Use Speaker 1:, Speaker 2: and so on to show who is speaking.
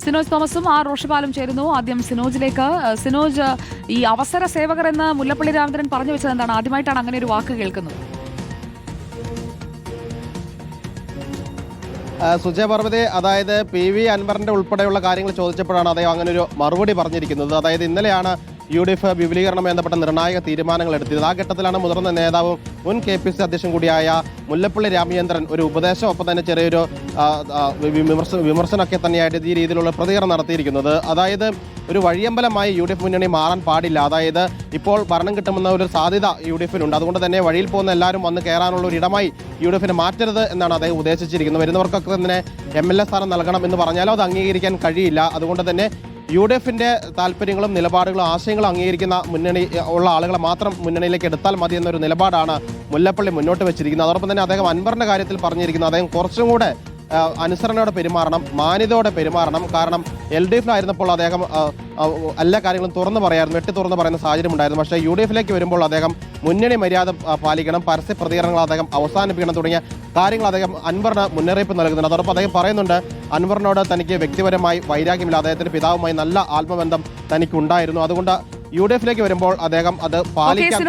Speaker 1: സിനോജ് തോമസും ആർ റോഷിപാലും ചേരുന്നു. ആദ്യം സിനോജിലേക്ക്. സിനോജ്, ഈ അവസര സേവകർ എന്ന് മുല്ലപ്പള്ളി രാമചന്ദ്രൻ പറഞ്ഞു വെച്ചത് എന്താണ്? ആദ്യമായിട്ടാണ് അങ്ങനെ ഒരു വാക്ക് കേൾക്കുന്നത്.
Speaker 2: സുജയ പർവ്വതി, അതായത് PV അൻവറിന്റെ ഉൾപ്പെടെയുള്ള കാര്യങ്ങൾ ചോദിച്ചപ്പോഴാണ് അദ്ദേഹം അങ്ങനെ ഒരു മറുപടി പറഞ്ഞിരിക്കുന്നത്. അതായത് ഇന്നലെയാണ് UDF വിപുലീകരണവുമായി ബന്ധപ്പെട്ട നിർണായക തീരുമാനങ്ങൾ എടുത്തത്. ആ ഘട്ടത്തിലാണ് മുതിർന്ന നേതാവും മുൻ KPC അധ്യക്ഷൻ കൂടിയായ മുല്ലപ്പള്ളി രാമചന്ദ്രൻ ഒരു ഉപദേശം, ഒപ്പം തന്നെ ചെറിയൊരു വിമർശനമൊക്കെ തന്നെയായിട്ട് ഈ രീതിയിലുള്ള പ്രതികരണം നടത്തിയിരിക്കുന്നത്. അതായത് ഒരു വഴിയമ്പലമായി UDF മുന്നണി മാറാൻ പാടില്ല. അതായത് ഇപ്പോൾ ഭരണം കിട്ടുമെന്ന ഒരു സാധ്യത UDFിനുണ്ട്. അതുകൊണ്ട് തന്നെ വഴിയിൽ പോകുന്ന എല്ലാവരും വന്ന് കയറാനുള്ള ഒരു ഇടമായി UDFിനെ മാറ്റരുത് എന്നാണ് അദ്ദേഹം ഉദ്ദേശിച്ചിരിക്കുന്നത്. വരുന്നവർക്കൊക്കെ തന്നെ MLA സ്ഥാനം നൽകണം എന്ന് പറഞ്ഞാലും അത് അംഗീകരിക്കാൻ കഴിയില്ല. അതുകൊണ്ട് തന്നെ UDFിന്റെ താല്പര്യങ്ങളും നിലപാടുകളും ആശയങ്ങളും അംഗീകരിക്കുന്ന മുന്നണി ഉള്ള ആളുകളെ മാത്രം മുന്നണിയിലേക്ക് എടുത്താൽ മതി എന്നൊരു നിലപാടാണ് മുല്ലപ്പള്ളി മുന്നോട്ട് വെച്ചിരിക്കുന്നത്. അതോടൊപ്പം തന്നെ അദ്ദേഹം അൻവറിന്റെ കാര്യത്തിൽ പറഞ്ഞിരിക്കുന്നത് അദ്ദേഹം കുറച്ചും കൂടെ അനുസരണയോടെ പെരുമാറണം, മാന്യതയോടെ പെരുമാറണം. കാരണം LDFിലായിരുന്നപ്പോൾ അദ്ദേഹം എല്ലാ കാര്യങ്ങളും തുറന്നു പറയായിരുന്നു, വെട്ടി തുറന്നു പറയുന്ന സാഹചര്യം ഉണ്ടായിരുന്നു. പക്ഷേ UDFിലേക്ക് വരുമ്പോൾ അദ്ദേഹം മുന്നണി മര്യാദ പാലിക്കണം, പരസ്യ പ്രതികരണങ്ങൾ അദ്ദേഹം അവസാനിപ്പിക്കണം തുടങ്ങിയ കാര്യങ്ങൾ അദ്ദേഹം അൻവറിന് മുന്നറിയിപ്പ് നൽകുന്നുണ്ട്. അതോടൊപ്പം അദ്ദേഹം പറയുന്നുണ്ട് അൻവറിനോട് തനിക്ക് വ്യക്തിപരമായി വൈരാഗ്യമില്ല, അദ്ദേഹത്തിന്റെ പിതാവുമായി നല്ല ആത്മബന്ധം തനിക്കുണ്ടായിരുന്നു. അതുകൊണ്ട് UDFിലേക്ക് വരുമ്പോൾ അദ്ദേഹം അത് പാലിക്കാൻ